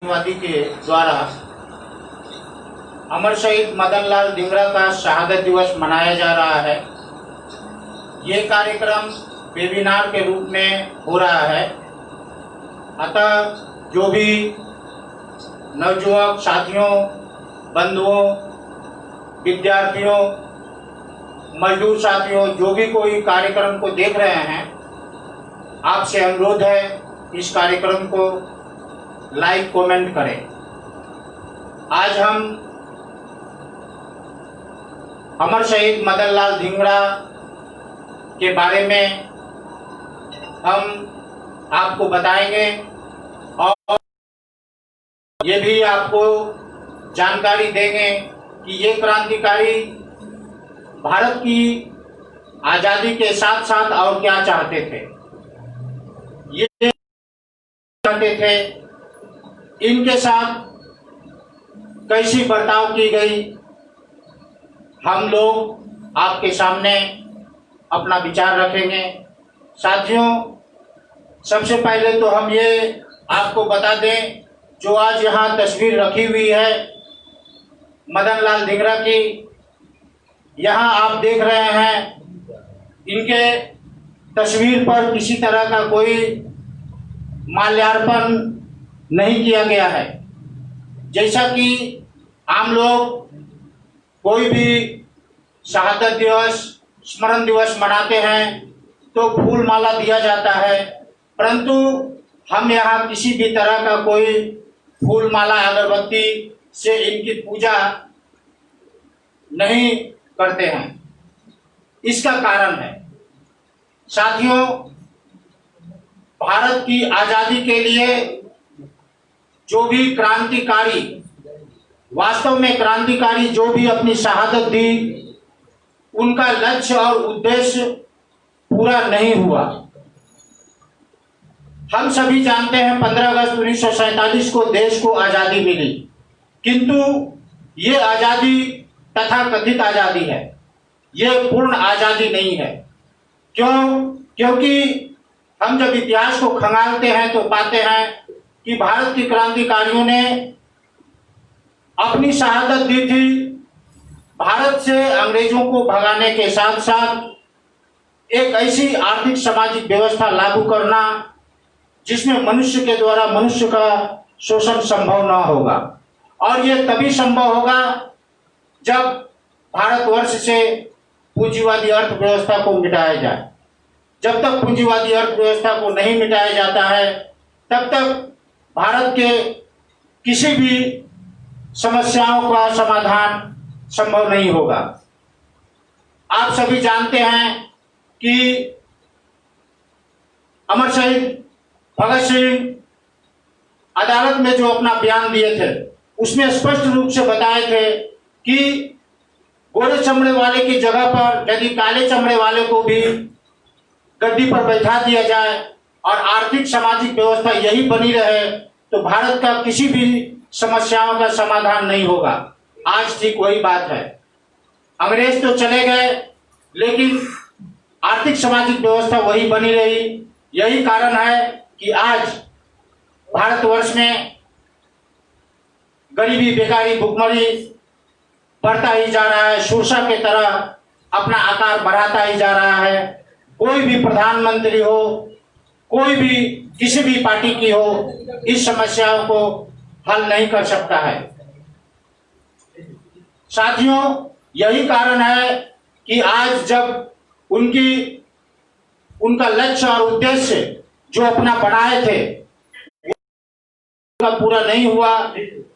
वादी के द्वारा अमर शहीद मदन लाल धिंगरा का शहादत दिवस मनाया जा रहा है। ये कार्यक्रम वेबिनार के रूप में हो रहा है। अतः जो भी नवयुवक साथियों, बंधुओं, विद्यार्थियों, मजदूर साथियों, जो भी कोई कार्यक्रम को देख रहे हैं, आपसे अनुरोध है इस कार्यक्रम को लाइक कमेंट करें। आज हम अमर शहीद मदन लाल धिंगरा के बारे में हम आपको बताएंगे और ये भी आपको जानकारी देंगे कि ये क्रांतिकारी भारत की आज़ादी के साथ साथ और क्या चाहते थे। ये चाहते थे, इनके साथ कैसी बर्ताव की गई, हम लोग आपके सामने अपना विचार रखेंगे। साथियों, सबसे पहले तो हम ये आपको बता दें, जो आज यहाँ तस्वीर रखी हुई है मदन लाल धिंगरा की, यहाँ आप देख रहे हैं, इनके तस्वीर पर किसी तरह का कोई माल्यार्पण नहीं किया गया है। जैसा कि आम लोग कोई भी शहादत दिवस, स्मरण दिवस मनाते हैं तो फूल माला दिया जाता है, परंतु हम यहाँ किसी भी तरह का कोई फूल माला अगरबत्ती से इनकी पूजा नहीं करते हैं। इसका कारण है, साथियों, भारत की आजादी के लिए जो भी क्रांतिकारी, वास्तव में क्रांतिकारी जो भी अपनी शहादत दी, उनका लक्ष्य और उद्देश्य पूरा नहीं हुआ। हम सभी जानते हैं 15 अगस्त 1947 को देश को आजादी मिली, किंतु ये आजादी तथाकथित आजादी है, ये पूर्ण आजादी नहीं है। क्यों? क्योंकि हम जब इतिहास को खंगालते हैं तो पाते हैं कि भारत के क्रांतिकारियों ने अपनी शहादत दी थी भारत से अंग्रेजों को भगाने के साथ साथ एक ऐसी आर्थिक सामाजिक व्यवस्था लागू करना जिसमें मनुष्य के द्वारा मनुष्य का शोषण संभव न होगा। और यह तभी संभव होगा जब भारतवर्ष से पूंजीवादी अर्थव्यवस्था को मिटाया जाए। जब तक पूंजीवादी अर्थव्यवस्था को नहीं मिटाया जाता है, तब तक भारत के किसी भी समस्याओं का समाधान संभव नहीं होगा। आप सभी जानते हैं कि अमर शहीद भगत सिंह अदालत में जो अपना बयान दिए थे, उसमें स्पष्ट रूप से बताए थे कि गोरे चमड़े वाले की जगह पर यदि काले चमड़े वाले को भी गद्दी पर बैठा दिया जाए और आर्थिक सामाजिक व्यवस्था यही बनी रहे तो भारत का किसी भी समस्याओं का समाधान नहीं होगा। आज ठीक वही बात है। अंग्रेज तो चले गए, लेकिन आर्थिक सामाजिक व्यवस्था वही बनी रही। यही कारण है कि आज भारतवर्ष में गरीबी, बेकारी, भुखमरी बढ़ता ही जा रहा है, शूषा के तरह अपना आकार बढ़ाता ही जा रहा है। कोई भी प्रधानमंत्री हो, कोई भी किसी भी पार्टी की हो, इस समस्याओं को हल नहीं कर सकता है। साथियों, यही कारण है कि आज जब उनका लक्ष्य और उद्देश्य जो अपना बनाए थे का पूरा नहीं हुआ।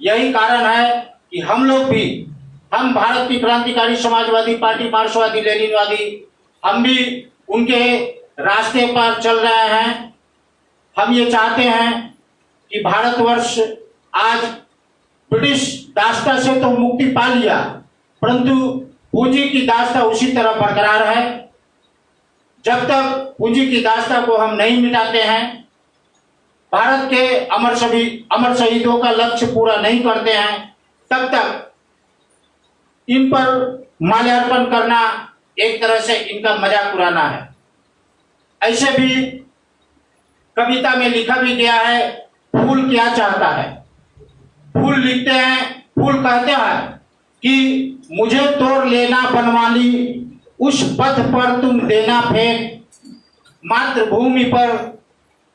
यही कारण है कि हम लोग भी, हम भारत की क्रांतिकारी समाजवादी पार्टी, मार्क्सवादी, लेनिनवादी, हम भी उनके रास्ते पर चल रहे हैं। हम ये चाहते हैं कि भारतवर्ष आज ब्रिटिश दास्ता से तो मुक्ति पा लिया, परंतु पूंजी की दास्ता उसी तरह बरकरार है। जब तक पूंजी की दास्ता को हम नहीं मिटाते हैं, भारत के अमर शहीदों का लक्ष्य पूरा नहीं करते हैं, तब तक इन पर माल्यार्पण करना एक तरह से इनका मजाक उड़ाना है। ऐसे भी कविता में लिखा भी गया है, फूल क्या चाहता है। फूल लिखते हैं, फूल कहते हैं कि मुझे तोड़ लेना बनवाली, उस पथ पर तुम देना फेंक, मातृभूमि पर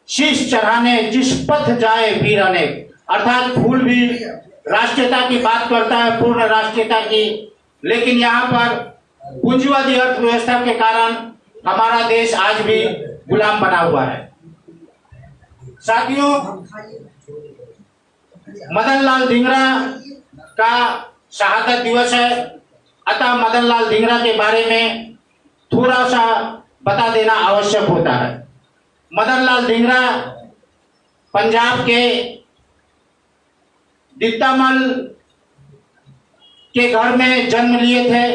शीश चढ़ाने जिस पथ जाए वीर अनेक। अर्थात फूल भी राष्ट्रीयता की बात करता है, पूर्ण राष्ट्रीयता की, लेकिन यहाँ पर पूंजीवादी अर्थव्यवस्था के कारण हमारा देश आज भी गुलाम बना हुआ है। साथियों, मदन लाल धिंगरा का शहादत दिवस है, अतः मदन लाल धिंगरा के बारे में थोड़ा सा बता देना आवश्यक होता है। मदन लाल धिंगरा पंजाब के दित्तामल के घर में जन्म लिए थे।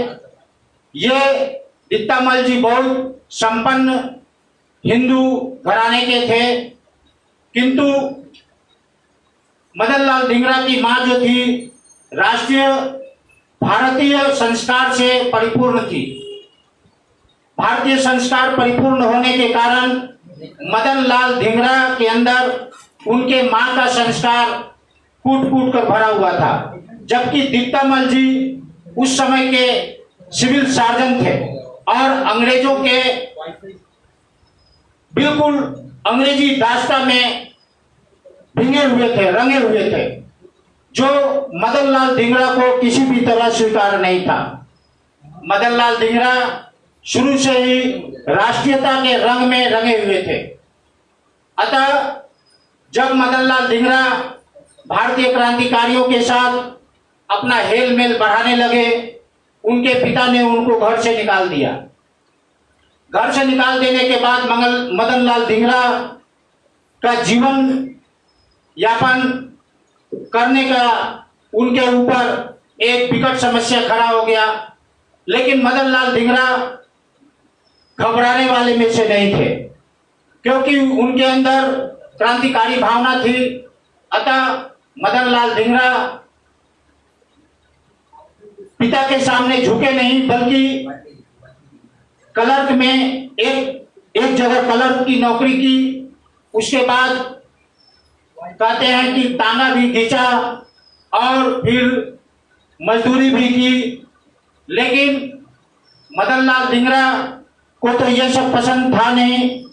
ये दित्तामल जी बहुत संपन्न हिंदू घराने के थे, किंतु मदन लाल धिंगरा की मां जो थी राष्ट्रीय भारतीय संस्कार से परिपूर्ण थी। भारतीय संस्कार परिपूर्ण होने के कारण मदन लाल धिंगरा के अंदर उनके मां का संस्कार कूट कूट कर भरा हुआ था, जबकि दित्तामल जी उस समय के सिविल सर्जन थे और अंग्रेजों के बिल्कुल अंग्रेजी दास्ता में भिंगे हुए थे, रंगे हुए थे, जो मदन लाल धिंगरा को किसी भी तरह स्वीकार नहीं था। मदन लाल धिंगरा शुरू से ही राष्ट्रीयता के रंग में रंगे हुए थे। अतः जब मदन लाल धिंगरा भारतीय क्रांतिकारियों के साथ अपना हेल मेल बढ़ाने लगे, उनके पिता ने उनको घर से निकाल दिया। घर से निकाल देने के बाद मदन लाल धिंगरा का जीवन यापन करने का उनके ऊपर एक विकट समस्या खड़ा हो गया, लेकिन मदन लाल धिंगरा घबराने वाले में से नहीं थे, क्योंकि उनके अंदर क्रांतिकारी भावना थी। अतः मदन लाल धिंगरा पिता के सामने झुके नहीं, बल्कि क्लर्क में एक जगह क्लर्क की नौकरी की। उसके बाद कहते हैं कि तांगा भी खींचा और फिर मजदूरी भी की, लेकिन मदन लाल धिंगरा को तो यह सब पसंद था नहीं।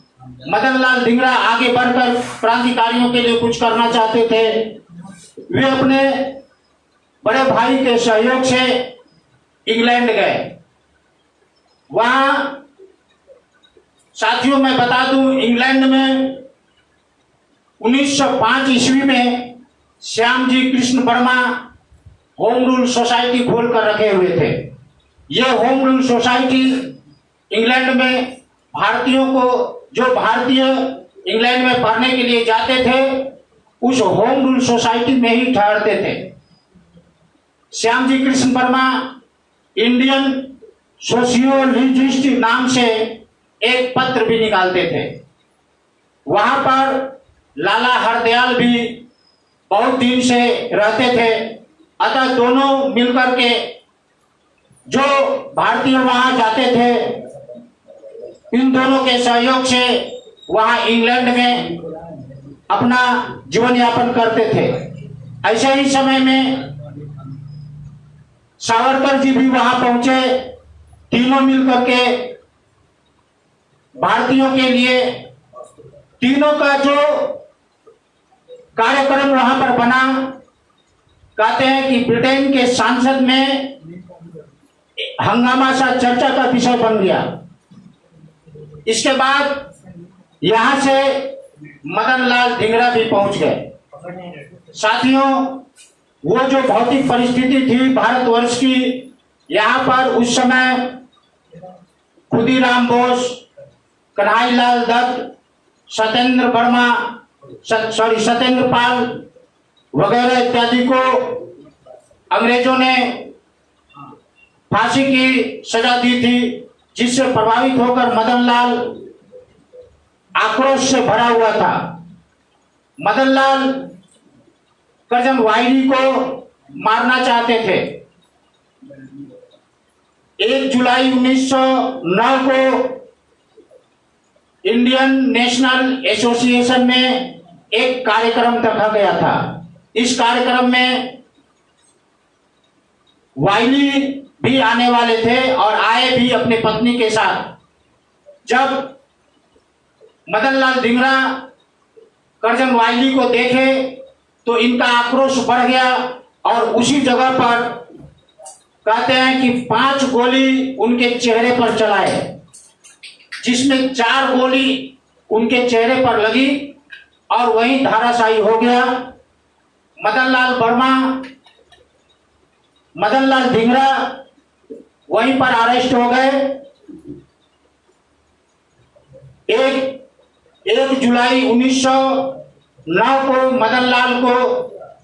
मदन लाल धिंगरा आगे बढ़कर क्रांतिकारियों के लिए कुछ करना चाहते थे। वे अपने बड़े भाई के सहयोग से इंग्लैंड गए। वहां साथियों मैं बता दूं, इंग्लैंड में 1905 ईस्वी में Shyam ji Krishna Varma home rule society खोलकर रखे हुए थे। यह होम रूल सोसाइटी इंग्लैंड में भारतीयों को, जो भारतीय इंग्लैंड में पढ़ने के लिए जाते थे, उस होम रूल सोसाइटी में ही ठहरते थे। श्याम जी कृष्ण वर्मा इंडियन सोशियोलॉजिस्ट नाम से एक पत्र भी निकालते थे। वहां पर लाला हरदयाल भी बहुत दिन से रहते थे। अतः दोनों मिलकर के जो भारतीय वहां जाते थे, इन दोनों के सहयोग से वहां इंग्लैंड में अपना जीवन यापन करते थे। ऐसे ही समय में सावरकर जी भी वहां पहुंचे। तीनों मिलकर के भारतीयों के लिए तीनों का जो कार्यक्रम वहां पर बना, कहते हैं कि ब्रिटेन के सांसद में हंगामा सा चर्चा का विषय बन गया। इसके बाद यहां से मदन लाल धिंगरा भी पहुंच गए। साथियों, वो जो भौतिक परिस्थिति थी भारतवर्ष की, यहाँ पर उस समय खुदीराम बोस, कन्हैयालाल दत्त, सत्येंद्र पाल वगैरह इत्यादि को अंग्रेजों ने फांसी की सजा दी थी, जिससे प्रभावित होकर मदन लाल आक्रोश से भरा हुआ था। मदन लाल करजन वाहिनी को मारना चाहते थे। 1 जुलाई 1909 को इंडियन नेशनल एसोसिएशन में एक कार्यक्रम रखा गया था। इस कार्यक्रम में वाइली भी आने वाले थे और आए भी अपने पत्नी के साथ। जब मदनलाल धिंगरा करजन वाइली को देखे तो इनका आक्रोश बढ़ गया और उसी जगह पर कहते हैं कि 5 गोली उनके चेहरे पर चलाए, जिसमें 4 गोली उनके चेहरे पर लगी और वहीं धाराशायी हो गया। मदनलाल धिंगरा वहीं पर अरेस्ट हो गए। 1 जुलाई 1909 को मदनलाल को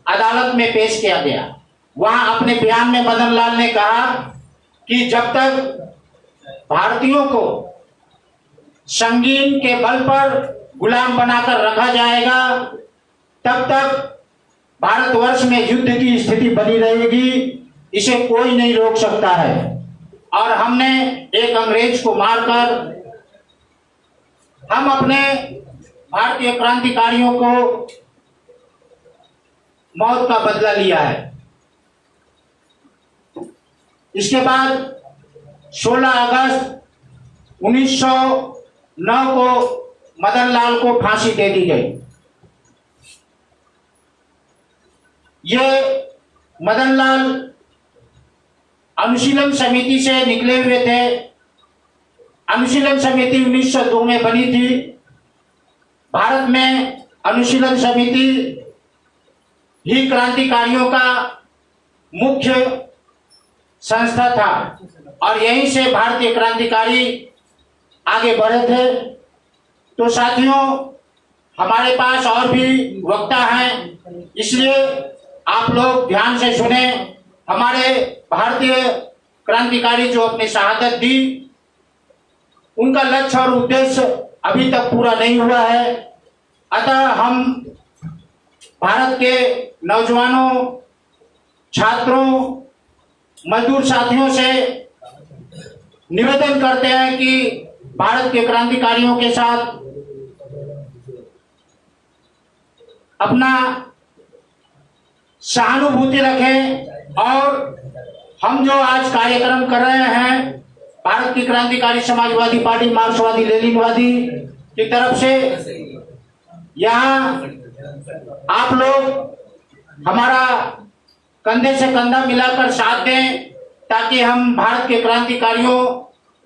अदालत में पेश किया गया। वहां अपने बयान में मदनलाल ने कहा कि जब तक भारतीयों को संगीन के बल पर गुलाम बनाकर रखा जाएगा तब तक भारतवर्ष में युद्ध की स्थिति बनी रहेगी, इसे कोई नहीं रोक सकता है। और हमने एक अंग्रेज को मारकर हम अपने भारतीय क्रांतिकारियों को मौत का बदला लिया है। इसके बाद 16 अगस्त 1909 को मदनलाल को फांसी दे दी गई। ये मदनलाल अनुशीलन समिति से निकले हुए थे। अनुशीलन समिति 1902 में बनी थी। भारत में अनुशीलन समिति ही क्रांतिकारियों का मुख्य संस्था था और यहीं से भारतीय क्रांतिकारी आगे बढ़े थे। तो साथियों, हमारे पास और भी वक्ता हैं, इसलिए आप लोग ध्यान से सुने। हमारे भारतीय क्रांतिकारी जो अपनी शहादत दी, उनका लक्ष्य और उद्देश्य अभी तक पूरा नहीं हुआ है। अतः हम भारत के नौजवानों, छात्रों, मजदूर साथियों से निवेदन करते हैं कि भारत के क्रांतिकारियों के साथ अपना सहानुभूति रखें और हम जो आज कार्यक्रम कर रहे हैं भारत की क्रांतिकारी समाजवादी पार्टी, मार्क्सवादी लेनिनवादी की तरफ से, यहाँ आप लोग हमारा कंधे से कंधा मिलाकर साथ दें ताकि हम भारत के क्रांतिकारियों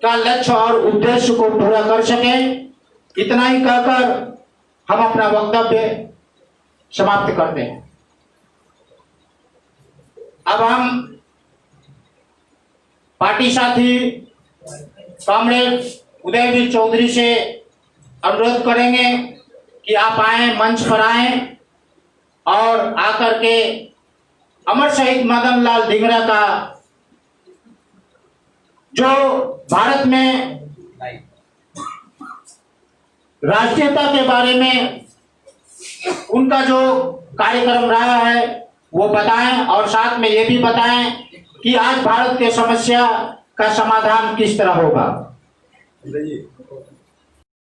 का लक्ष्य और उद्देश्य को पूरा कर सकें। इतना ही कहकर हम अपना वक्तव्य समाप्त करते हैं। अब हम पार्टी साथी कॉमरेड उदयवीर चौधरी से अनुरोध करेंगे कि आप आए, मंच पर आए और आकर के अमर शहीद मदनलाल धिंगरा का जो भारत में राष्ट्रीयता के बारे में उनका जो कार्यक्रम रहा है वो बताएं और साथ में ये भी बताएं कि आज भारत के समस्या का समाधान किस तरह होगा।